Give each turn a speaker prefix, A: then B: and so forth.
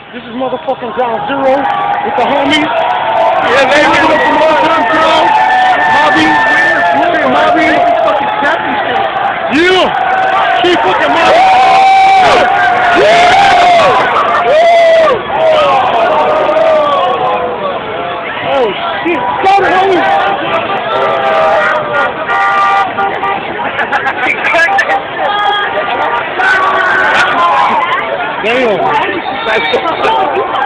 A: This is motherfucking Ground Zero with the homies.
B: Yeah,
A: Hey,
B: baby.
A: what up from Long-Term Ground? Mobby. Yeah, Mobby.
B: Fucking championship.
A: Yeah. Keep fucking Mobby. Oh, shit. Got it, homie. Damn.